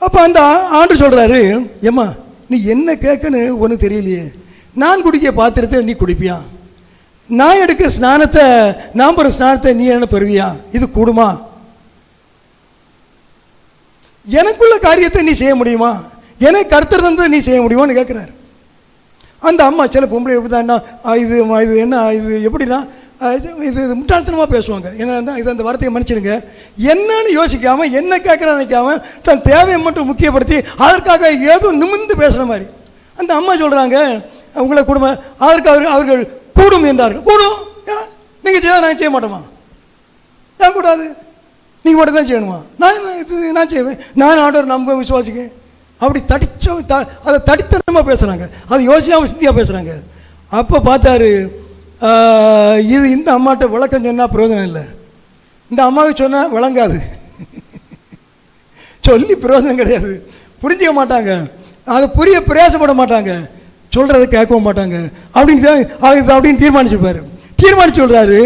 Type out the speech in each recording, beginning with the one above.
அப்போ அந்த ஆண்டு சொல்கிறாரு, ஏம்மா நீ என்ன கேட்கன்னு ஒன்றும் தெரியலையே, நான் குடிக்க பாத்திரத்தை நீ குடிப்பியா, நான் எடுக்க ஸ்நானத்தை நான் பெற ஸ்நானத்தை நீ என்ன பெறுவியா, இது கூடுமா, எனக்குள்ள காரியத்தை நீ செய்ய முடியுமா, எனக்கு கர்த்தர் தந்ததை நீ செய்ய முடியுமான்னு கேட்குறாரு. அந்த அம்மா சில பொம்பளை எப்படி தான் இது இது என்ன இது எப்படின்னா இது முட்டாள்தனமாக பேசுவாங்க. ஏன்னா இது அந்த வார்த்தையை மன்னிச்சிடுங்க, என்னன்னு யோசிக்காமல் என்ன கேட்குற நினைக்காம தன் தேவையை மட்டும் முக்கியப்படுத்தி அதற்காக ஏதோ நிமிர்ந்து பேசுகிற மாதிரி. அந்த அம்மா சொல்கிறாங்க, உங்களை குடும்பம் அதற்கு அவர்கள் கூடும் என்றார்கள். கூடும், நீங்கள் செய்ய நாங்கள் செய்ய மாட்டோமா, ஏன் கூடாது, நீங்கள் மட்டும் தான் செய்யணுமா, நான் செய்வேன், நான் ஆண்டவர் நம்ப விசுவாசிக்கேன். அப்படி அதை தடித்தனமாக பேசுகிறாங்க, அதை யோசிக்காமல் சித்தியாக பேசுகிறாங்க. அப்போ பார்த்தாரு, இது இந்த அம்மாட்ட விளக்கம் சொன்னால் பிரயோஜனம் இல்லை, இந்த அம்மாவுக்கு சொன்னால் விளங்காது, சொல்லி பிரயோஜனம் கிடையாது, புரிஞ்சிக்க மாட்டாங்க, அதை புரிய பிரயாசப்பட மாட்டாங்க, சொல்கிறத கேட்கவும் மாட்டாங்க அப்படின்னு தீர்மானிச்சு சொல்கிறாரு.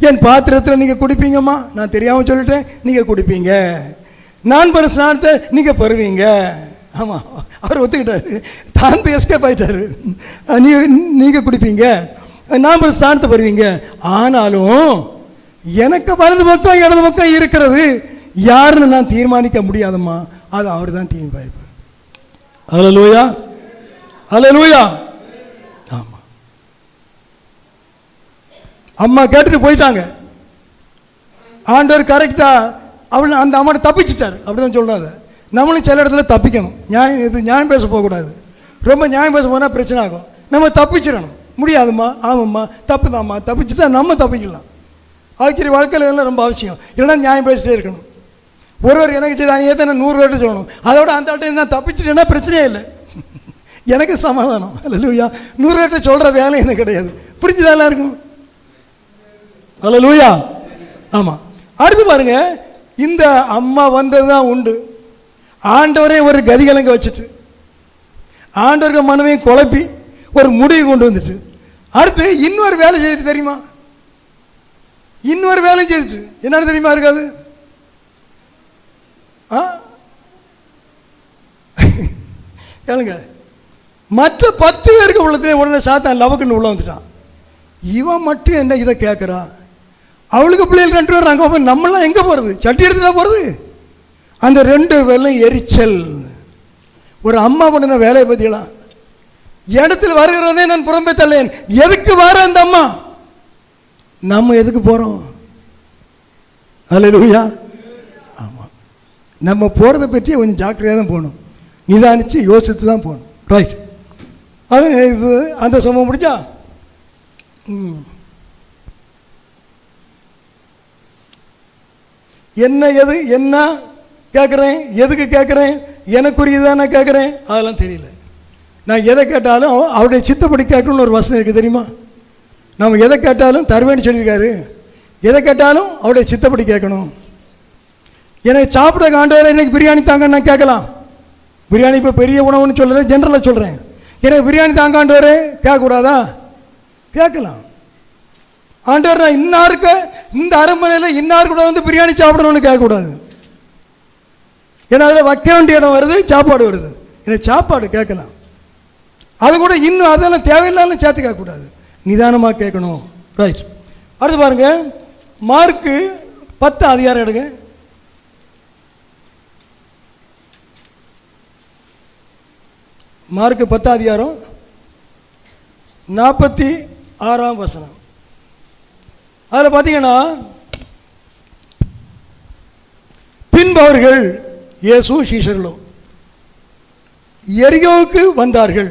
என் பாத்திரத்தில் நீங்கள் குடிப்பீங்கம்மா, நான் தெரியாமல் சொல்லிட்டேன், நீங்கள் குடிப்பீங்க, நான் பெற ஸ்நானத்தை நீங்கள் பெறுவீங்க. ஆமாம், அவர் ஒத்துக்கிட்டாரு, தான் எஸ்கேப் ஆகிட்டாரு. நீங்கள் குடிப்பீங்க, நான் பெற ஸ்நானத்தை பெறுவீங்க, ஆனாலும் எனக்கு வலது பக்கம் இடது பக்கம் இருக்கிறது யாருன்னு நான் தீர்மானிக்க முடியாதம்மா, அது அவர் தான் தீர்மானிப்பார். அல்லேலூயா, அல்லேலூயா. ஆமாம், அம்மா கேட்டுட்டு போயிட்டாங்க. ஆண்டவர் கரெக்டாக அவள் அந்த அம்மாட்ட தப்பிச்சிட்டார், அப்படி தான் சொல்கிறாங்க. நம்மளும் சில இடத்துல தப்பிக்கணும், நியாயம் பேச போகக்கூடாது. ரொம்ப நியாயம் பேச போனால் பிரச்சனை ஆகும், நம்ம தப்பிச்சிடணும். முடியாதும்மா, ஆமாம்மா, தப்பு தான்மா, தப்பிச்சுட்டா நம்ம தப்பிக்கலாம். ஆக்கிற வாழ்க்கையில் இதெல்லாம் ரொம்ப அவசியம். இல்லைன்னா நியாயம் பேசிட்டே இருக்கணும். ஒருவர் எனக்கு செய்த அநியாயத்தை நான் 100 பேர்கிட்ட சொல்லணும், அதோட அந்த ஆட்டை நான் தப்பிச்சிட்டேன்னா பிரச்சனையே இல்லை, எனக்கு சமாதானம். அல்லேலூயா. 100 பேர்கிட்ட சொல்கிற வேலை எனக்கு கிடையாது. புரிஞ்சுதான் இருக்கும். அல்லேலூயா. ஆமாம். அடுத்து பாருங்க, இந்த அம்மா வந்தது தான் உண்டு. ஆண்டவரே ஒரு கதிகலங்க வச்சுட்டு, ஆண்டவருக்கு மனதையும் குழப்பி ஒரு முடிவு கொண்டு வந்துட்டு, அடுத்து இன்னொரு வேலை செய்துட்டு தெரியுமா, இன்னொரு வேலை செய்துட்டு என்னன்னு தெரியுமா இருக்காது. கேளுங்க, மற்ற 10 பேருக்கு உள்ளதுலேயே உடனே சாத்தான் லவக்குன்னு உள்ள வந்துட்டான். இவன் மட்டும் என்ன இதை கேட்குறா, அவளுக்கு பிள்ளைகள் 2 பேர் அங்கே போய் நம்மளாம் எங்கே போகிறது, சட்டி எடுத்துட்டா போகிறது. அந்த 2 பேர்லையும் எரிச்சல். ஒரு அம்மா பண்ணின வேலையை பற்றியலாம், இடத்தில் வருகிறதே நான் புறம்பே தள்ளேன், எதுக்கு வர அந்த அம்மா, நம்ம எதுக்கு போகிறோம். அல்லேலூயா. ஆமாம், நம்ம போகிறத பற்றி கொஞ்சம் ஜாக்கிரதையாக தான் போகணும், நிதானித்து யோசித்து தான் போகணும். ரைட். அது இது அந்த சம்பவம் முடிஞ்சா என்ன கேட்குறேன், எதுக்கு கேட்குறேன், எனக்குரியதான் நான் கேட்குறேன், அதெல்லாம் தெரியல. நான் எதை கேட்டாலும் அவருடைய சித்தப்படி கேட்கணும்னு ஒரு வசனம் இருக்குது தெரியுமா. நம்ம எதை கேட்டாலும் தருவேன்னு சொல்லியிருக்காரு. எதை கேட்டாலும் அவருடைய சித்தப்படி கேட்கணும். எனக்கு சாப்பிட ஆண்டவரே இன்னைக்கு பிரியாணி தாங்கன்னு நான் கேட்கலாம். பிரியாணி இப்போ பெரிய உணவுன்னு சொல்லலை, ஜென்ரலாக சொல்கிறேன். எனக்கு பிரியாணி தாங்க ஆண்டவரே கேட்கக்கூடாதா, கேட்கலாம். ஆண்டவர் நான் இன்னாருக்கு இந்த அரண்மனையில் இன்னார் கூட வந்து பிரியாணி சாப்பிடணும்னு கேட்கக்கூடாது. ஏன்னா அதில் வைக்க வேண்டிய இடம் வருது, சாப்பாடு வருது. எனக்கு சாப்பாடு கேட்கலாம், அது கூட இன்னும் அதெல்லாம் தேவையில்லாமல் சேர்த்து கேட்கக்கூடாது, நிதானமாக கேட்கணும். ரைட். அடுத்து பாருங்க, மார்க்கு 10 அதிகாரம் எடுங்க. மார்க்கு 10 அதிகாரம் 46ஆம் வசனம். அதில் பார்த்தீங்கன்னா, பின்பு அவர்கள் இயேசு சீஷர்களும் எரிகோவுக்கு வந்தார்கள்.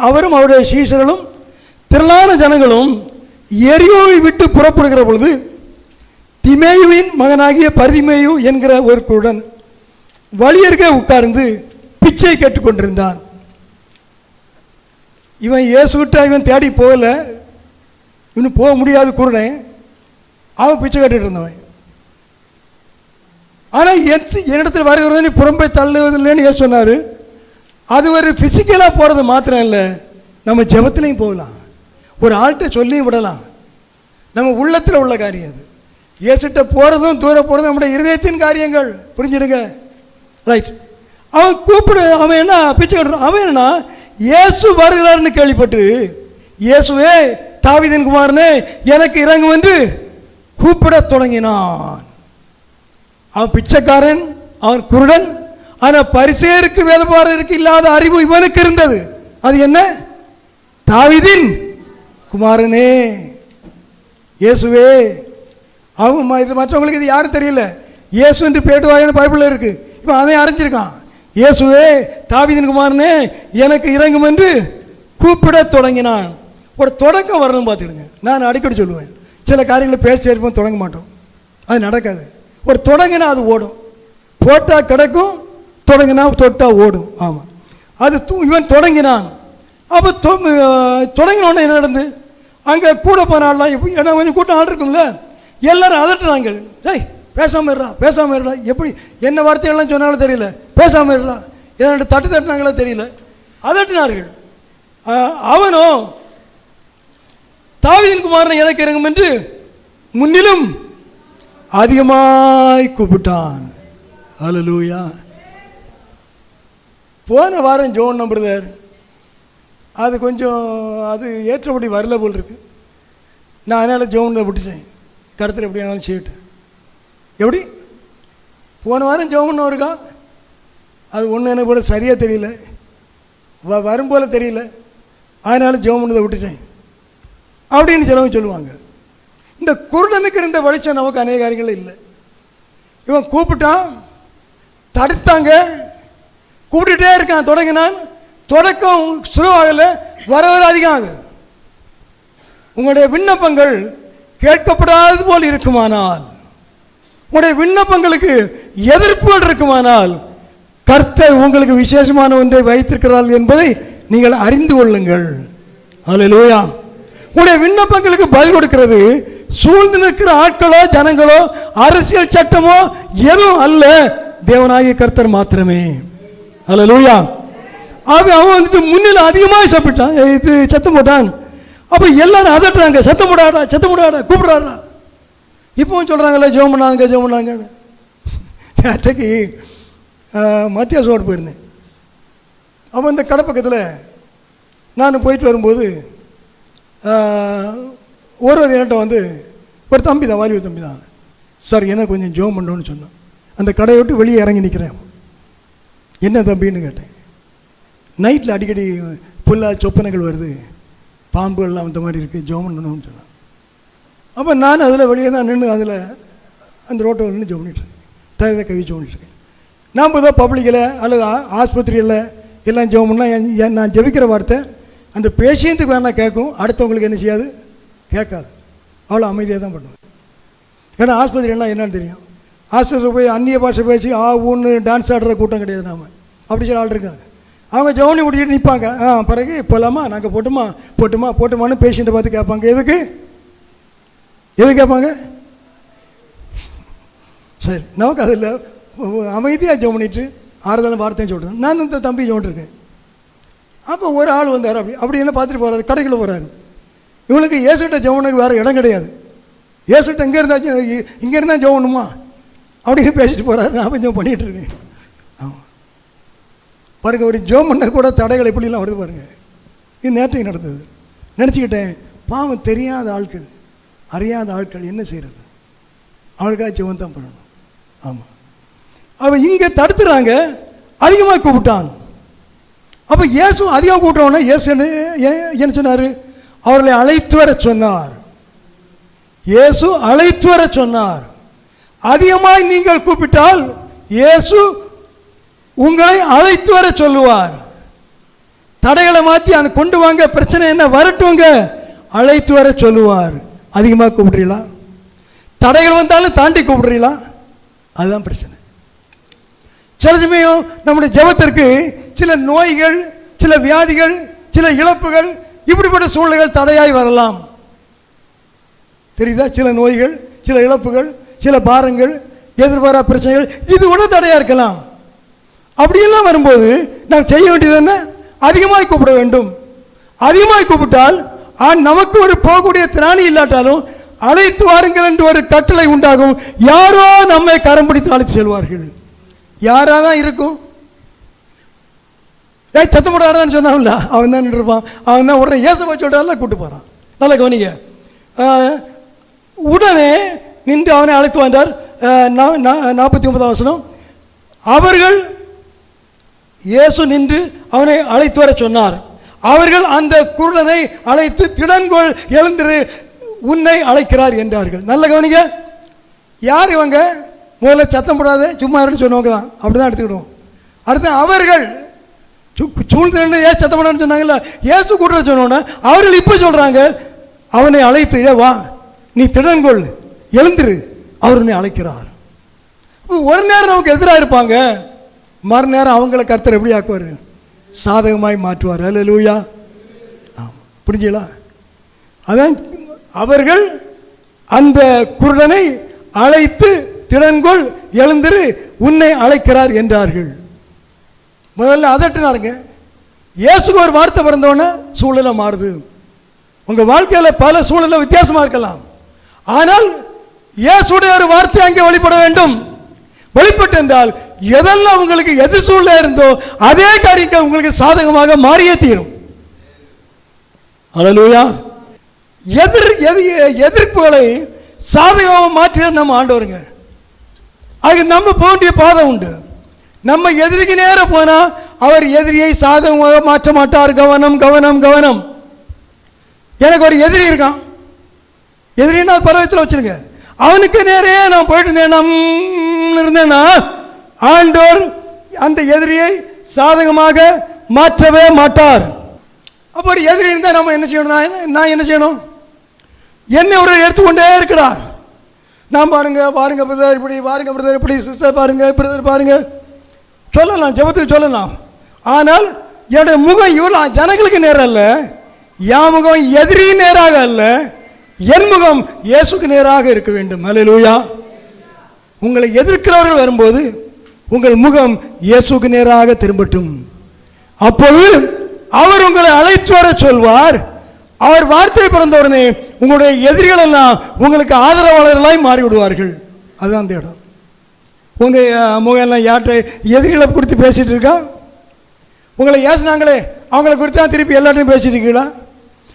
அவரும் அவருடைய சீஷர்களும் திரளான ஜனங்களும் எரிகோவை விட்டு புறப்படுகிற பொழுது திமேயுவின் மகனாகிய பரிதிமேயு என்கிற ஒரு குருடன் வழியருகே உட்கார்ந்து பிச்சை கேட்டுக்கொண்டிருந்தான். இவன் இயேசுகிட்ட இவன் தேடி போகல, இன்னும் போக முடியாது குருடன், அவன் பிச்சை கேட்டுட்டு இருந்தவன். ஆனால் என்னிடத்தில் வருகிறவனை புறம்பை தள்ளுவதில்லைன்னு ஏன் சொன்னார். அது ஒரு ஃபிசிக்கலாக போகிறது மாத்திரம் இல்லை, நம்ம ஜெபத்திலையும் போகலாம், ஒரு ஆள்கிட்ட சொல்லியும் விடலாம். நம்ம உள்ளத்தில் உள்ள காரியம் அது. இயேசுட்ட போகிறதும் தூர போகிறதும் நம்முடைய இருதயத்தின் காரியங்கள். புரிஞ்சுடுங்க. ரைட். அவன் கூப்பிடு, அவன் என்ன பிச்சை கட்டுறான். அவன் என்னன்னா இயேசு வருகிறார்னு கேள்விப்பட்டு, இயேசுவே தாவீதின் குமாரனே எனக்கு இறங்கும் என்று கூப்பிட தொடங்கினான். அவன் பிச்சைக்காரன், அவன் குருடன். ஆனால் பரிசேயருக்கு வேதபாரருக்கு இல்லாத அறிவு இவனுக்கு இருந்தது. அது என்ன? தாவீதின் குமாரனே இயேசுவே. அவங்க இது மற்றவங்களுக்கு இது யாரும் தெரியல. இயேசு என்று பேட்டுவாயன்னு பைபிளில் இருக்கு. இப்போ அதை அறிஞ்சிருக்கான். இயேசுவே தாவீதின் குமாரனே எனக்கு இறங்கும் என்று கூப்பிட தொடங்கினான். ஒரு தொடக்கம் வரணும் பார்த்துடுங்க. நான் அடிக்கடி சொல்லுவேன், சில காரியங்களை பேசி இருப்போம், தொடங்க மாட்டோம், அது நடக்காது. ஒரு தொடங்கினா அது ஓடும். போட்டால் கிடைக்கும், தொடங்கினா தொட்டா ஓடும். ஆமாம், அது இவன் தொடங்கினான். அப்போ தொடங்கினோடனே என்ன நடந்து, அங்கே கூட போனாலாம் ஏன்னா கொஞ்சம் கூட்டம் ஆள் இருக்கும்ல, எல்லாரும் அதட்டுறாங்க. டேய் பேசாமல் இருடா, பேசாமல் இருடா. எப்படி என்ன வார்த்தைகள்லாம் சொன்னாலும் தெரியல, பேசாமல் இருடா. ஏன்னா தட்டுனாங்களோ தெரியல, அதட்டினார்கள். அவனோ தாவீதின் குமாரனை எனக்கு இறங்கும் என்று முன்னிலும் அதிகமாய் கூப்பிட்டான். ஹல்லேலூயா. போன வாரம் ஜோன் பிரதர் அது கொஞ்சம் அது ஏற்றபடி வரல போல் இருக்கு. நான் அதனால் ஜோன் விட்டுட்டேன். கருத்து எப்படி ஆனாலும் செய்யிட்டு. எப்படி போன வாரம் ஜோன் இருக்கா, அது ஒன்று எனக்கு கூட சரியாக தெரியல, வரும் போல் தெரியல, அதனால் ஜோம் பண்ணதை விட்டுட்டேன் அப்படின்னு சிலவங்க சொல்லுவாங்க. இந்த குருடனுக்கு இருந்த வெளிச்சம் நமக்கு அநேக காரியங்கள் இல்லை. இவன் கூப்பிட்டான், தடுத்தாங்க, கூப்பிட்டுட்டே இருக்கான். தொடங்கினான், தொடக்கம் சுலபமாகல, வர வர அதிகம் ஆகுது. உங்களுடைய விண்ணப்பங்கள் கேட்கப்படாதது போல் இருக்குமானால், உங்களுடைய விண்ணப்பங்களுக்கு எதிர்ப்புகள் இருக்குமானால், கர்த்தர் உங்களுக்கு விசேஷமான ஒன்றை வைத்திருக்கிறார் என்பதை நீங்கள் அறிந்து கொள்ளுங்கள். ஹல்லேலூயா. உங்களுடைய விண்ணப்பங்களுக்கு பதில் கொடுக்கிறது சூழ்ந்து நிற்கிற ஆட்களோ ஜனங்களோ அரசியல் சட்டமோ எதுவும் அல்ல, தேவனாகிய கர்த்தர் மாத்திரமே. ஹல்லேலூயா. அவன் வந்துட்டு முன்னில் அதிகமாக சாப்பிட்டான், இது சத்தம் போட்டான். அப்போ எல்லாரும் அதட்டுறாங்க, சத்தம் போடாடா, சத்தம் போடாடா, கூப்பிடாடா. இப்போவும் சொல்கிறாங்களே ஜோம் பண்ணாங்க, ஜோம் பண்ணாங்க. நேற்றைக்கு மத்தியாசோடு போயிருந்தேன். அப்போ இந்த கடை பக்கத்தில் நான் போயிட்டு வரும்போது ஒரு என்கிட்ட வந்து ஒரு தம்பி தான், வாலிப தம்பி தான், சார் என்ன கொஞ்சம் ஜோம் பண்ணோன்னு சொன்னான். அந்த கடையை விட்டு வெளியே இறங்கி நிற்கிறேன். என்ன தம்பின்னு கேட்டேன். நைட்டில் அடிக்கடி புல்லா சொப்பனைகள் வருது, பாம்புகள்லாம் அந்த மாதிரி இருக்குது, ஜோம் பண்ணணும்னு சொன்னான். அப்போ நான் அதில் வெளியே தான் நின்று அதில் அந்த ரோட்டில் நின்று ஜோம் பண்ணிட்டுருக்கேன், தயதை கவி ஜோம் பண்ணிட்டுருக்கேன். நாம் ஏதோ பப்ளிக்கில் அல்லது ஆஸ்பத்திரியில் எல்லாம் ஜோம் பண்ணால் நான் ஜெபிக்கிற வார்த்தை அந்த பேஷண்ட்டுக்கு வேணா கேட்கும், அடுத்தவங்களுக்கு என்ன செய்யாது, கேட்காது. அவ்வளோ அமைதியாக தான் பண்ணுவேன். ஏன்னா ஆஸ்பத்திரினா என்னன்னு தெரியும். ஆஸ்பத்திரியில் போய் அந்நிய பாஷை பேசி ஊன்னு டான்ஸ் ஆடுற கூட்டம் கிடையாது. நாம் அப்படி சில ஆள் இருக்காங்க, அவங்க ஜவுனி முடிச்சுட்டு நிற்பாங்க. பிறகு போகலாமா, நாங்கள் போட்டுமான்னு பேஷண்ட்டை பார்த்து கேட்பாங்க. எது கேட்பாங்க? சரி, நமக்கு அதில் அமைதியாக ஜோம் பண்ணிட்டு ஆறுதலும் வார்த்தையும் சொல்கிறேன். நான் இந்த தம்பி ஜோன்ட்ருக்கேன். அப்போ ஒரு ஆள் வந்தார், அப்படி என்ன பார்த்துட்டு போகிறாரு, கடைக்குள்ளே போகிறாரு. இவனுக்கு ஏசுகிட்ட ஜவுனுக்கு வேறு இடம் கிடையாது. ஏசுகிட்ட இங்கே இருந்தால் ஜவுனுமா அப்படின்னு பேசிட்டு போகிறாரு. நான் கொஞ்சம் பண்ணிகிட்டு இருக்கேன். ஆமாம் பாருங்க, ஒரு ஜோம் பண்ண கூட தடைகள் எப்படிலாம் வருது பாருங்க. இது நேற்றைக்கு நடந்தது. நினச்சிக்கிட்டேன், பாவம் தெரியாத ஆட்கள், அறியாத ஆட்கள் என்ன செய்கிறது, அவளுக்காக ஜெபம் தான் பண்ணணும். ஆமாம், அவன் இங்கே தடுத்துறாங்க, அதிகமாக கூப்பிட்டான். அப்போ இயேசு அதிகம் கூப்பிட்டோன்னே இயேசு என்ன சொன்னார்? அவர்களை அழைத்து வர சொன்னார். இயேசு அழைத்து வர சொன்னார். அதிகமாக நீங்கள் கூப்பிட்டால் இயேசு உங்களை அழைத்து வர சொல்லுவார். தடைகளை மாற்றி அந்த கொண்டு வாங்க, பிரச்சனை என்ன வரட்டுங்க, அழைத்து வர சொல்லுவார். அதிகமாக கூப்பிடுறீங்களா? தடைகள் வந்தாலும் தாண்டி கூப்பிடுறீங்களா? அதுதான் பிரச்சனை. சில சமயம் நம்முடைய ஜெபத்திற்கு சில நோய்கள், சில வியாதிகள், சில இழப்புகள், இப்படிப்பட்ட சூழ்நிலைகள் தடையாய் வரலாம். தெரியுதா? சில நோய்கள், சில இழப்புகள், சில பாரங்கள், எதிர்பாரா பிரச்சனைகள், இது கூட தடையாக இருக்கலாம். அப்படியெல்லாம் வரும்போது நாம் செய்ய வேண்டியது என்ன? அதிகமாய் கூப்பிட வேண்டும். அதிகமாய் கூப்பிட்டால் நமக்கு ஒரு போகக்கூடிய திராணி இல்லாட்டாலும் அழைத்து வாருங்கள் என்று ஒரு கட்டளை உண்டாகும். யாரோ நம்மை கரம் பிடித்து அழைத்து செல்வார்கள். யாரா தான் இருக்கும்? சத்தம் போடாதான்னு சொன்னான்ல, அவன் தான் இருப்பான். அவன் தான் உடனே ஏசப்பா சொல்றான்ல கூட்டு போறான். நல்ல கவனிங்க. உடனே நின்று அவனை அழைத்து வந்தார். 49ஆம் வசனம். அவர்கள் இயேசு நின்று அவனை அழைத்து வர சொன்னார். அவர்கள் அந்த குருடனை அழைத்து திடன்கொள், எழுந்திரு, உன்னை அழைக்கிறார் என்றார்கள். நல்ல கவனிங்க. யார் இவங்க? முதல்ல சத்தம் போடாத சும்மா இருந்து சொன்னவங்க தான். அப்படி தான் எடுத்துக்கிடுவோம். அடுத்து அவர்கள் சூழ்ந்து ஏன் சத்தம் போடான்னு சொன்னாங்கல்ல, இயேசு கூட்டுற சொன்னோன்னே அவர்கள் இப்போ சொல்கிறாங்க, அவனை அழைத்து வா, நீ திடன்கொள், எழுந்திரு, அவர் உன்னை அழைக்கிறார். ஒரு நேரம் நமக்கு எதிராக இருப்பாங்க, மறுநேரம் அவங்கள கர்த்தர் எப்படி ஆக்குவார்? சாதகமாய் மாற்றுவார். அல்லேலூயா. ஆமாம், புரிஞ்சுங்களா? அதான் அவர்கள் அந்த குருடனை அழைத்து திடன்கொள், எழுந்திரு, உன்னை அழைக்கிறார் என்றார்கள். முதல்ல அதட்டினாருங்க. இயேசுக்கு ஒரு வார்த்தை பிறந்தோன்னே சூழ்நிலை மாறுது. உங்கள் வாழ்க்கையில் பல சூழ்நிலை வித்தியாசமாக இருக்கலாம். ஆனால் இயேசுடைய ஒரு வார்த்தை அங்கே வெளிப்பட வேண்டும். வெளிப்பட்டு என்றால் எதெல்லாம் உங்களுக்கு எது சூழ்நிலை இருந்தோ அதே காரியங்கள் உங்களுக்கு சாதகமாக மாறியே தீரும். அல்லேலூயா. எதிர்ப்புகளை சாதகமாக மாற்றியது நம்ம ஆண்டவருங்க. அது நம்ம போக வேண்டிய பாதை உண்டு. நம்ம எதிரிக்கு நேரம் போனால் அவர் எதிரியை சாதகமாக மாற்ற மாட்டார். கவனம் கவனம் கவனம். எனக்கு ஒரு எதிரி இருக்கான். எதிரின்னா பல விதத்தில் வச்சிருங்க. அவனுக்கு நேரே நான் போயிட்டு இருந்தேன்னா ஆண்டவர் அந்த எதிரியை சாதகமாக மாற்றவே மாட்டார். அப்போ ஒரு எதிரி இருந்தால் நம்ம என்ன செய்யணும்? நான் என்ன செய்யணும்? என்னை ஒரு எடுத்துக்கொண்டே இருக்கிறார். நான் பாருங்க பாருங்க பிரதர் இப்படி, பாருங்க பிரதர் இப்படி, சிஸ்டர் பாருங்க, பிரதர் பாருங்க சொல்லலாம், ஜெபத்துக்கு சொல்லலாம். ஆனால் என்னுடைய முகம் இவ்வளோ ஜனங்களுக்கு நேரம் அல்ல, என் முகம் எதிரி நேராக அல்ல, என் முகம் இயேசுக்கு நேராக இருக்க வேண்டும். அல்லேலூயா. உங்களை எதிர்க்கிறவர்கள் வரும்போது உங்கள் முகம் இயேசுக்கு நேராக திரும்பட்டும். அப்பொழுது அவர் உங்களை அழைத்து வர சொல்வார். அவர் வார்த்தை பிறந்தவுடனே உங்களுடைய எதிரிகள் எல்லாம் உங்களுக்கு ஆதரவாளர்களாய் மாறிவிடுவார்கள். அதுதான் அந்த இடம். உங்கள் முகம் எல்லாம் யார்கிட்ட எதிரிகளை குறித்து பேசிகிட்டு இருக்கா? உங்களை ஏசினாங்களே அவங்கள குறித்து தான் திருப்பி எல்லாத்தையும் பேசிட்டு இருக்கீங்களா?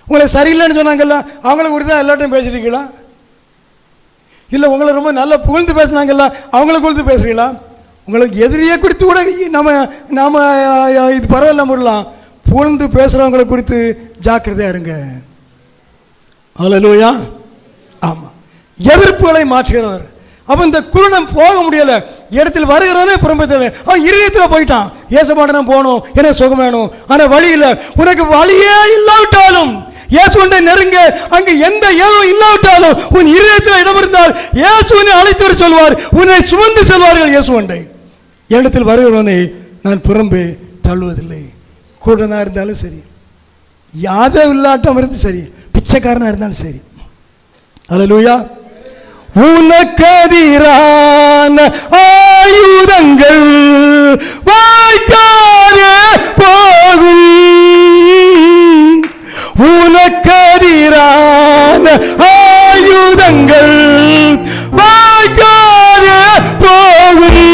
உங்களை சரியில்லைன்னு சொன்னாங்கல்ல அவங்கள குறித்து தான் எல்லாத்தையும் பேசிட்டு இருக்கீங்களா? இல்லை உங்களை ரொம்ப நல்லா புகழ்ந்து பேசினாங்கல்ல அவங்கள குறித்து பேசுகிறீங்களா? உங்களுக்கு எதிரியை குறித்து கூட நாம் இது பரவாயில்ல முடலாம். புகழ்ந்து பேசுகிறவங்களை குறித்து ஜாக்கிரதையாக இருங்க. அல்லேலூயா. ஆமாம், எதிர்ப்புகளை மாற்றுகிறவர். அப்போ இந்த குருடன் போக முடியலை, இடத்தில் வருகிறவனே புறம்பத்தில் அவன் இருதயத்தில் போயிட்டான். ஏசப்பாட்ட நான் போகணும், எனக்கு சுகம் வேணும், ஆனால் வழி இல்லை. உனக்கு வழியே இல்லாவிட்டாலும் இயேசுவண்டை நெருங்க, அங்கே எந்த ஏதோ இல்லாவிட்டாலும் உன் இருதயத்தில் இடம் இருந்தால் இயேசுவனை அழைத்து வர சொல்வார். உன்னை சுமந்து செல்வார்கள் இயேசுவண்டை. இடத்தில் வருகிறவனை நான் புறம்பே தள்ளுவதில்லை. குருடனாக இருந்தாலும் சரி, யாதோ இல்லாட்டம் இருந்து சரி, பிச்சைக்காரனாக இருந்தாலும் சரி. அல்லேலூயா. உனக்கெதிரான ஆயுதங்கள் வாய்க்காதே போகும். உனக்கெதிரான ஆயுதங்கள் வாய்க்காதே போகும்.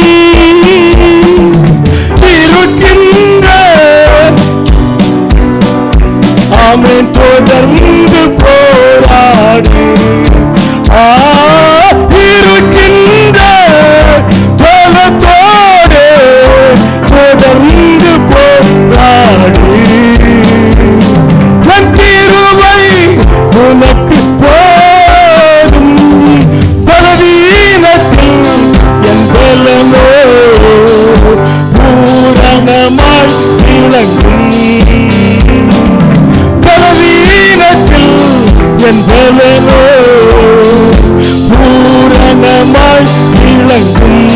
இருக்கின்ற ஆமென் தொடர்ந்து போராடு. இருக்கின்ற பலத்தோடு தொடர்ந்து போராடு. என் கிருபை உனக்கு போதும். பலவீனத்தில் என் பலமோ பூரணமாய் விளங்கும். பலவீனத்தில் என் பலமோ பூரணமாய் விளங்கும்.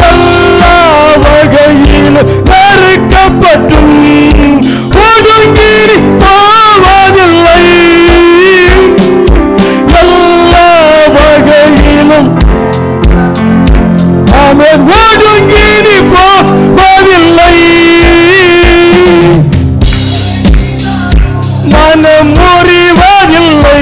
எல்லா வகையிலும் நறுக்கப்பட்டும் ஒடுங்கி போவதில்லை. எல்லா வகையிலும் அவன் ஒடுங்கி போவதில்லை. மனம் முறிவதில்லை.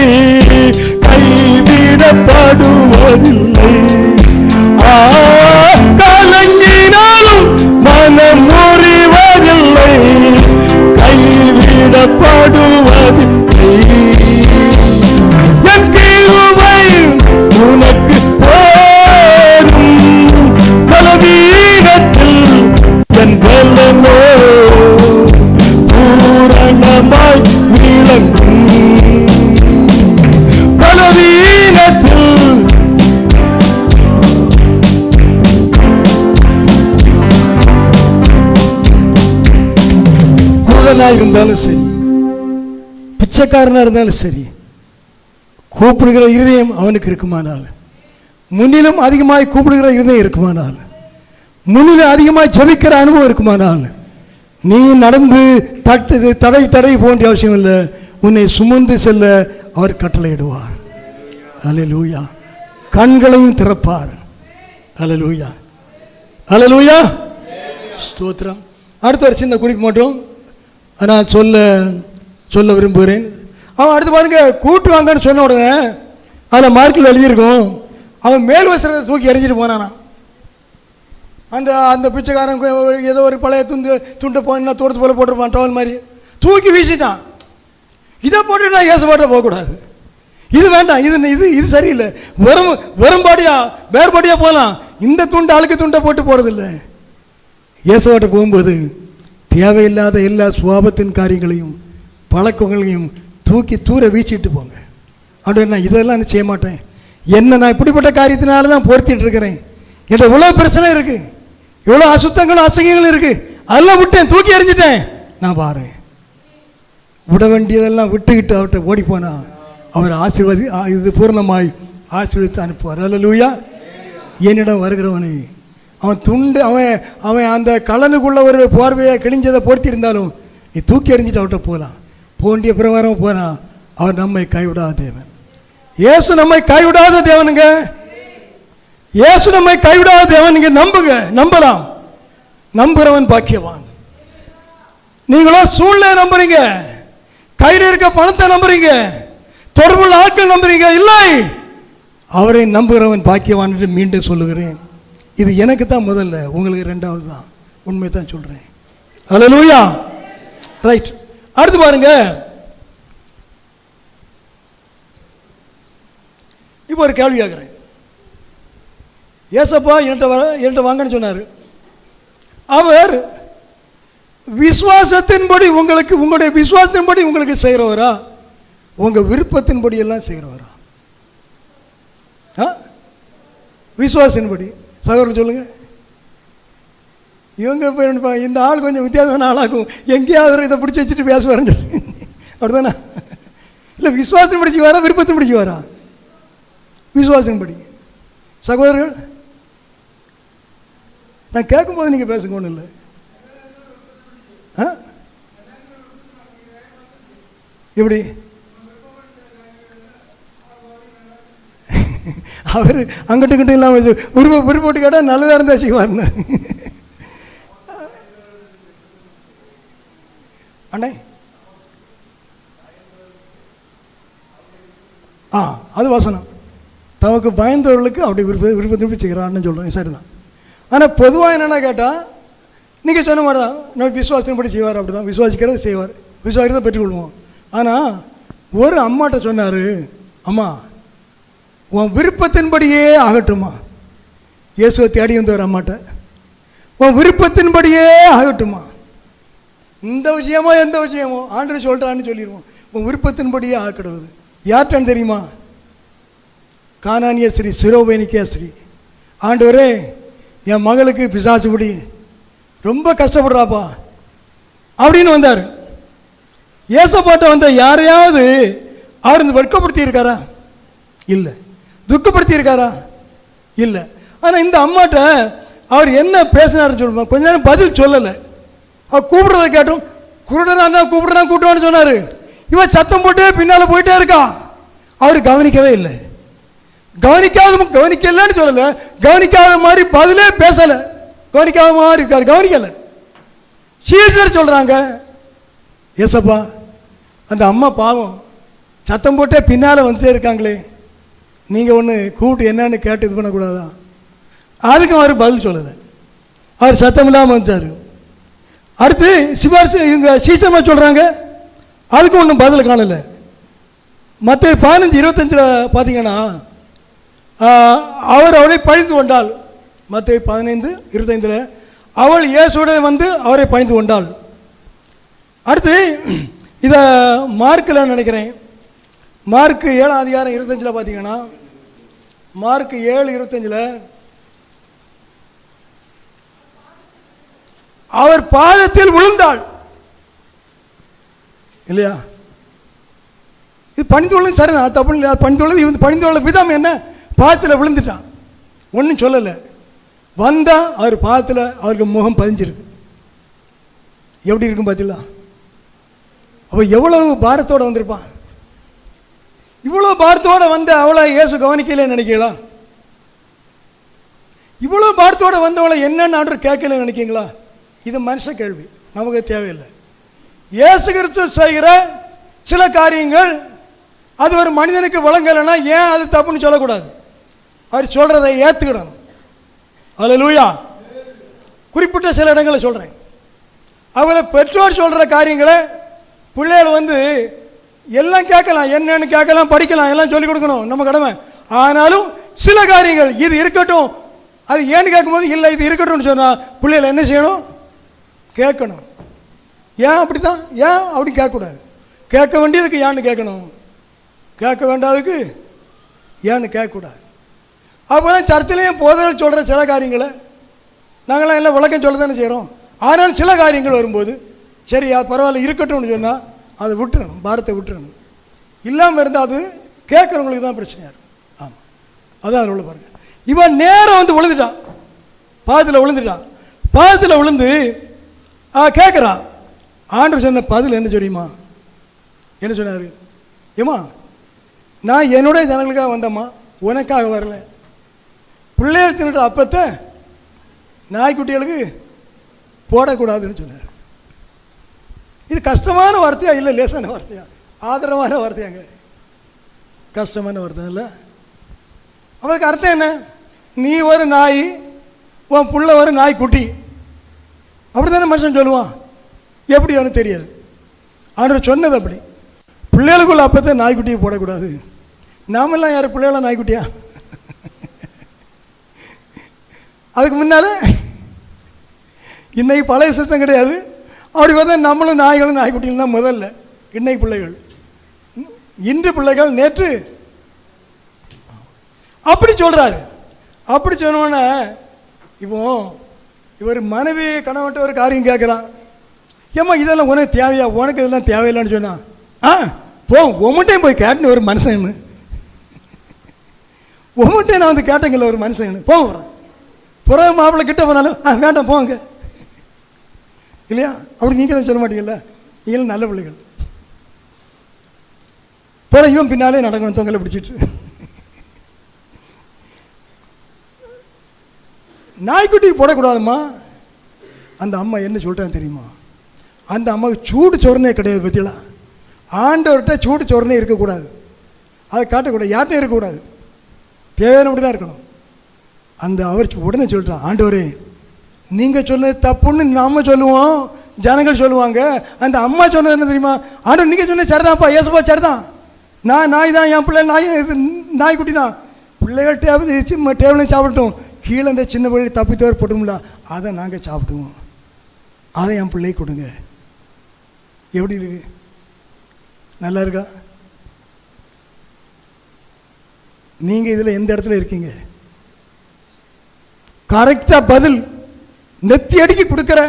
ஏழையாக இருந்தாலும் சரி, பிச்சைக்காரனாக இருந்தாலும் சரி, கூப்பிடுகிற இருதயம் அவனுக்கு இருக்குமானால், முன்னிலும் அதிகமாக கூப்பிடுகிற இருதயம் இருக்குமானால், முன்னிலும் அதிகமாக ஜெபிக்கிற அனுபவம் இருக்குமானால், நீ நடந்து தடை போன்ற அவசியம் இல்லை. உன்னை சுமந்து செல்ல அவர் கட்டளையிடுவார். அல்லேலூயா. கண்களையும் திறப்பார். அல்லேலூயா, அல்லேலூயா, ஸ்தோத்திரம். அடுத்த ஒரு சின்ன குறிப்பு மட்டும் நான் சொல்ல விரும்புகிறேன். அவன் அடுத்து பாருங்க, கூட்டுவாங்கன்னு சொன்ன உடனே அதில் மார்க்கில் எழுதியிருக்கும், அவன் மேல் வஸ்திரத்தை தூக்கி எறிஞ்சிட்டு போனானா. அந்த பிச்சைக்காரன் ஏதோ ஒரு பழைய துண்டை போனா தோட்டத்து போல போட்டிருப்பான், டவல் மாதிரி தூக்கி வீசிட்டான். இதை போட்டு நான் ஏசப்பாட்ட போகக்கூடாது, இது வேண்டாம், இது சரியில்லை, வேறுபாடியாக போகலாம். இந்த அழுக்கு துண்டை போட்டு போகிறதில்லை. இயேசுவாட்ட போகும்போது தேவையில்லாத எல்லா சுவாபத்தின் காரியங்களையும் பழக்கங்களையும் தூக்கி தூர வீச்சிட்டு போங்க. அப்படி நான் இதெல்லாம் நான் செய்ய மாட்டேன், என்ன நான் இப்படிப்பட்ட காரியத்தினால தான் பொருத்திட்டு இருக்கிறேன், என்கிட்ட இவ்வளோ பிரச்சனை இருக்குது, இவ்வளோ அசுத்தங்களும் அசங்கியங்களும் இருக்குது, அதெல்லாம் விட்டேன், தூக்கி எறிஞ்சிட்டேன், நான் பாரு. விட வேண்டியதெல்லாம் விட்டுக்கிட்டு அவர்கிட்ட ஓடி போனா அவர் இது பூர்ணமாய் ஆசீர்வதித்து அனுப்புவார். அல்லேலூயா. என்னிடம் வருகிறவனை அவன் அந்த கலனுக்குள்ள ஒரு போர்வையை கிழிஞ்சதை பொருத்தி இருந்தாலும் நீ தூக்கி எறிஞ்சிட்டு அவர்கிட்ட போகலாம். போண்டிய பிரகாரம் போனால் அவர் நம்மை கைவிடாத தேவன். இயேசு நம்மை கைவிடாத தேவனுங்க. இயேசு நம்மை கைவிடாத தேவன். நீங்க நம்பலாம். நம்புறவன் பாக்கியவான். நீங்களோ சூழ்நிலை நம்புறீங்க, கையில் இருக்க பணத்தை நம்புறீங்க, தொடர்புள்ள ஆட்கள் நம்புறீங்க. இல்லை, அவரை நம்புகிறவன் பாக்கியவான் என்று மீண்டும் சொல்லுகிறேன். இது எனக்கு தான் முதல்ல, உங்களுக்கு ரெண்டாவது தான். உண்மை தான் சொல்றேன். அல்லேலூயா. ரைட். அடுத்து பாருங்க, இப்போ ஒரு கேள்வி கேட்குறேன். ஏசப்பா என்கிட்ட வாங்கன்னு சொன்னார். அவர் விசுவாசத்தின்படி உங்களுடைய விசுவாசத்தின்படி உங்களுக்கு செய்கிறவரா, உங்கள் விருப்பத்தின்படி எல்லாம் செய்கிறவரா? விசுவாசத்தின்படி. சகோதரன் சொல்லுங்க. இவங்க இந்த ஆள் கொஞ்சம் வித்தியாசமான ஆளாகும், எங்கேயாவது இதை பிடிச்சி வச்சுட்டு பேசுவாருன்னு சொல்லி, அப்படிதானே? இல்லை, விசுவாசத்தின் படிச்சு வரா, விருப்பத்தின் படிச்சு வரா? விசுவாசத்தின்படி. சகோதரர்கள், நான் கேட்கும்போது நீங்கள் பேசுங்க, ஒன்றும் இல்லை. எப்படி அவர் அங்கிட்டு கிட்ட இல்லாமல் விருப்பப்பட்டு கேட்டால் நல்லதாக இருந்தால் செய்வார்னு. அண்ணே, அது வசனம். தமக்கு பயந்தவர்களுக்கு அப்படி விருப்பத்தை செய்கிறான்னு சொல்கிறோம், சரிதான். ஆனால் பொதுவாக என்னென்னா கேட்டால் நீங்கள் சொன்ன மாதிரி தான், நம்ம விசுவாசத்தின்படி செய்வார், அப்படி தான் விசுவாசிக்கிறத செய்வார், விசுவாசிக்கிறத பெற்றுக்கொள்வோம். ஆனால் ஒரு அம்மாட்ட சொன்னார், அம்மா உன் விருப்பத்தின்படியே ஆகட்டுமா. இயேசுவை தேடி வந்த ஒரு அம்மாட்ட, உன் விருப்பத்தின்படியே ஆகட்டுமா, இந்த விஷயமோ எந்த விஷயமோ ஆண்டவர் சொல்கிறான்னு சொல்லிடுவோம், உன் விருப்பத்தின்படியே ஆக்கிடுவது. யார்ட்டான்னு தெரியுமா? கானானிய ஸ்ரீ, சிரோபேனிக்கே ஸ்ரீ. ஆண்டவரே, என் மகளுக்கு பிசாசுபடி ரொம்ப கஷ்டப்படுறாப்பா அப்படின்னு வந்தார். ஏசப்பாட்ட வந்த யாரையாவது அவர் இந்த வெட்கப்படுத்தி இருக்காரா? இல்லை. துக்கப்படுத்தி இருக்காரா? இல்லை. ஆனால் இந்த அம்மாட்ட அவர் என்ன பேசினார்னு சொல்லுமா, கொஞ்ச நேரம் பதில் சொல்லலை. அவர் கூப்பிடுறத கேட்டோம், குருடனா தான் கூப்பிடுவான்னு சொன்னார். இவன் சத்தம் போட்டே பின்னால் போயிட்டே இருக்கான். அவர் கவனிக்கவே இல்லை. கவனிக்கலன்னு சொல்லலை, கவனிக்காத மாதிரி பதிலே பேசலை, கவனிக்காத மாதிரி இருக்காரு, கவனிக்கலை. சீசர் சொல்கிறாங்க, ஏசப்பா அந்த அம்மா பாவம் சத்தம் போட்டே பின்னால் வந்துட்டே இருக்காங்களே, நீங்கள் ஒன்று கூப்பிட்டு என்னன்னு கேட்டு இது பண்ணக்கூடாதா? அதுக்கும் அவர் பதில் சொல்லலை, அவர் சத்தம் இல்லாமல் வந்துட்டார். அடுத்து சிபாரிசு இவங்க சீசமா சொல்கிறாங்க, அதுக்கும் ஒன்றும் பதில் காணலை. மற்ற 15:25 பார்த்தீங்கன்னா, அவர் அவளை பணிந்து கொண்டாள். மற்ற 15:25 அவள் இயேசுவுடன் வந்து அவரை பணிந்து கொண்டாள். அடுத்து இதை மார்க்கில் நினைக்கிறேன், மார்க்கு 7:25 பார்த்தீங்கன்னா, மார்க்கு 7:25 அவர் பாதத்தில் விழுந்தாள். இல்லையா? இது பணிந்துள்ளது சரிதான், தப்பு இல்லை. பணிந்துள்ளது இவன் பணிந்துள்ள விதம் என்ன? பாதத்தில் விழுந்துட்டான், ஒன்றும் சொல்லலை. வந்தால் அவர் பாதத்தில் அவருக்கு முகம் பதிஞ்சிருக்கு. எப்படி இருக்கும் பார்த்தீங்களா? அப்போ எவ்வளவு பாரத்தோடு வந்திருப்பான். இவ்வளோ பாரத்தோடு வந்து அவளை இயேசு கவனிக்கலன்னு நினைக்கலாம்? இவ்வளோ பாரத்தோடு வந்தவளை என்னென்னு ஆர்டர் கேட்கலன்னு நினைக்கிங்களா? இது மனுஷ கேள்வி, நமக்கு தேவையில்லை. இயேசு கிறிஸ்து செய்கிற சில காரியங்கள் அது ஒரு மனிதனுக்கு வழங்கலைன்னா ஏன் அது தப்புன்னு சொல்லக்கூடாது? அவர் சொல்கிறதை ஏற்றுக்கிடணும். அல்லேலூயா. குறிப்பிட்ட சில இடங்களை சொல்கிறேன். அவரை பெற்றோர் சொல்கிற காரியங்களை பிள்ளைகள் வந்து எல்லாம் கேட்கலாம், என்னன்னு கேட்கலாம், படிக்கலாம், எல்லாம் சொல்லிக் கொடுக்கணும், நம்ம கடமை. ஆனாலும் சில காரியங்கள் இது இருக்கட்டும், அது ஏன்னு கேட்கும்போது இல்லை இது இருக்கட்டும்னு சொன்னால் பிள்ளைகளை என்ன செய்யணும்? கேட்கணும். ஏன் அப்படி தான், ஏன் அப்படி கேட்கக்கூடாது? கேட்க வேண்டியதுக்கு ஏன்னு கேட்கணும், கேட்க வேண்டாதுக்கு ஏன்னு கேட்கக்கூடாது. அப்போ தான் சர்ச்சிலையும் போதனை சொல்கிற சில காரியங்களை நாங்களாம் எல்லாம் விளக்கம் சொல்ல தானே செய்கிறோம். ஆனாலும் சில காரியங்கள் வரும்போது சரி பரவாயில்ல இருக்கட்டும்னு சொன்னால் அதை விட்டுறணும், பாரத்தை விட்டுறணும். இல்லாமல் இருந்தால் அது கேட்குறவங்களுக்கு தான் பிரச்சனையாக இருக்கும். ஆமாம், அதான் அதில் உள்ள பாருங்க. இவன் நேரம் வந்து விழுந்துட்டான், பாதத்தில் விழுந்துட்டான். பாதத்தில் விழுந்து கேட்குறான். ஆண்டவர் சொன்ன பதில் என்ன தெரியுமா? என்ன சொன்னார்? ஏம்மா, நான் என்னுடைய ஜனங்களுக்காக வந்தம்மா, உனக்காக வரல. பிள்ளைகள் தின்னுட்ட அப்பத்தை நாய்க்குட்டிகளுக்கு போடக்கூடாதுன்னு சொன்னார். இது கஷ்டமான வார்த்தையா இல்லை லேசான வார்த்தையா? ஆதரவான வார்த்தையாங்க. கஷ்டமான வார்த்தை இல்லை. அவனுக்கு அர்த்தம் என்ன? நீ ஒரு நாய், உன் புள்ள ஒரு நாய்க்குட்டி, அப்படி தானே மனுஷன் சொல்லுவான். எப்படி அவனுக்கு தெரியாது? ஆண்டவர் சொன்னது அப்படி. பிள்ளைகளுக்குள்ள அப்பத்தை நாய்க்குட்டியை போடக்கூடாது. நாமெல்லாம் யார் பிள்ளைகள நாய்க்குட்டியா? அதுக்கு முன்னால் இன்னைக்கு பழைய சிஸ்டம் கிடையாது. அப்படி பார்த்தா நம்மளும் நாய்களும் நாய்க்குட்டிகள் தான் முதல்ல. இன்னைக்கு பிள்ளைகள், இன்று பிள்ளைகள், நேற்று அப்படி சொல்கிறாரு. அப்படி சொன்னோன்னே இப்போ இவர் மனைவி கணவன்ட்டு ஒரு காரியம் கேட்குறான். ஏம்மா இதெல்லாம் உனக்கு தேவையா? உனக்கு இதெல்லாம் தேவையில்லைன்னு சொன்னான். போ உமட்டையும் போய் கேட்டுன்னு ஒரு மனுஷன்னு, உமட்டையும் நான் வந்து கேட்டேங்கல்ல ஒரு மனுஷன்னு போகிறேன். புற மாப்பிள்ளை கிட்ட போனாலும் வேண்டாம் போங்க இல்லையா? அப்படி நீங்களும் சொல்ல மாட்டீங்கல்ல, நீங்களும் நல்ல பிள்ளைகள். போல இவன் பின்னாலே நடக்கணும், தொங்கலை பிடிச்சிட்டு. நாய்க்குட்டிக்கு போடக்கூடாதும்மா. அந்த அம்மா என்ன சொல்கிறான்னு தெரியுமா? அந்த அம்மாவுக்கு சூடு சொரணே கிடையாது. பற்றிலாம் ஆண்டவர்கிட்ட சூடு சொரணே இருக்கக்கூடாது, அதை காட்டக்கூடாது, யார்கிட்டையும் இருக்கக்கூடாது, தேவையானபடி தான் இருக்கணும். அந்த அவர் உடனே சொல்லிட்டான், ஆண்டவரே நீங்கள் சொன்னது தப்புன்னு நாம் சொல்லுவோம், ஜனங்கள் சொல்லுவாங்க. அந்த அம்மா சொன்னது என்ன தெரியுமா? ஆண்டவர் நீங்கள் சொன்னது சரிதான்ப்பா, ஏசப்பா சரிதான், நான் நாய் தான், என் பிள்ளை நாய்க்குட்டி தான், பிள்ளைகள் டேபிளையும் சாப்பிட்டோம், கீழே இந்த சின்ன பிள்ளை தப்பி தவிர போட்டோம்ல, அதை நாங்கள் சாப்பிடுவோம், அதை என் பிள்ளைக்கு கொடுங்க. எப்படி இருக்கு? நல்லா இருக்கா? நீங்கள் இதில் எந்த இடத்துல இருக்கீங்க? கரெக்டாக பதில் நெத்தி அடிக்கி கொடுக்குற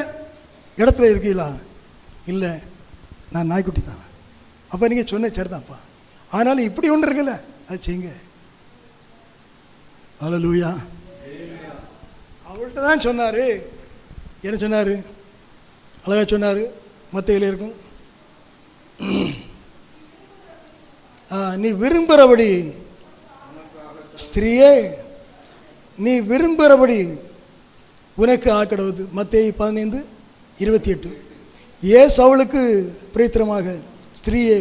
இடத்துல இருக்கீங்களா? இல்லை, நான் நாய்க்குட்டி தான். அப்போ நீங்கள் சொன்ன சரிதான்ப்பா, ஆனாலும் இப்படி ஒன்று இருக்குல்ல, அது செய்யுங்க. அல்லேலூயா. அவள்கிட்ட தான் சொன்னார். என்ன சொன்னார்? அழகாக சொன்னார். மத்தேயுல இருக்கும், நீ விரும்புகிறபடி ஸ்திரீயே, நீ விரும்புகிறபடி உனக்கு ஆக்கடவுது. மத்தேயு 15:28. ஏசு அவளுக்கு பிரேத்திரமாக, ஸ்திரீயே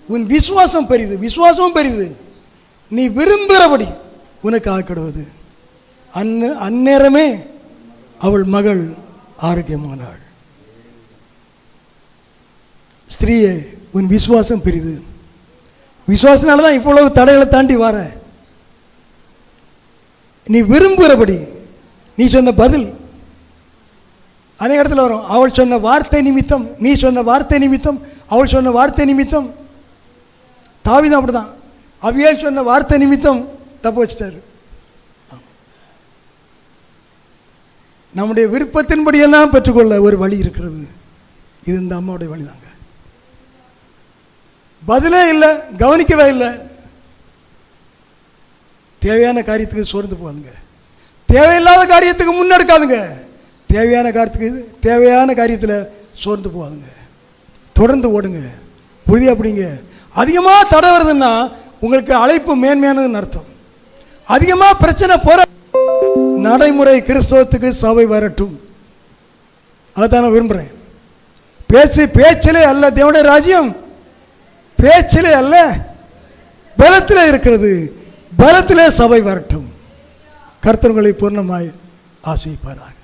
உன் விசுவாசம் பெரிது, விசுவாசமும் பெரிது, நீ விரும்புகிறபடி உனக்கு ஆக்கடவுது. அந்நேரமே அவள் மகள் ஆரோக்கியமானாள். ஸ்திரீயே உன் விசுவாசம் பெரிது. விசுவாசனால தான் இவ்வளவு தடைகளை தாண்டி வர. நீ விரும்புகிறபடி, நீ சொன்ன பதில் அநேக இடத்துல வரும். அவள் சொன்ன வார்த்தை நிமித்தம், நீ சொன்ன வார்த்தை நிமித்தம், அவள் சொன்ன வார்த்தை நிமித்தம். தாவீது அப்படிதான், அபியால் சொன்ன வார்த்தை நிமித்தம் தப்பு வச்சிட்டாரு. நம்முடைய விருப்பத்தின்படியெல்லாம் பெற்றுக்கொள்ள ஒரு வழி இருக்கிறது. இது இந்த அம்மாவுடைய வழிதாங்க. பதிலே இல்லை, கவனிக்கவே இல்லை. தேவையான காரியத்துக்கு சோர்ந்து போகாதுங்க, தேவையில்லாத காரியத்துக்கு முன்னெடுக்காதுங்க. தேவையான காரியத்தில் சோர்ந்து போகாதுங்க, தொடர்ந்து ஓடுங்க, உறுதியாக பிடிங்க. அதிகமாக தடை வருதுன்னா உங்களுக்கு அழைப்பு மேன்மையானதுன்னு அர்த்தம். அதிகமாக பிரச்சனை போற நடைமுறை கிறிஸ்தவத்துக்கு சபை வரட்டும், அதைத்தான் நான் விரும்புகிறேன். பேச்சிலே அல்ல தேவனுடைய ராஜ்யம், பேச்சிலே அல்ல பலத்திலே இருக்கிறது. பலத்திலே சபை வரட்டும். கர்த்தர் உங்களை பூர்ணமாய் ஆசீர்வதிப்பாராக.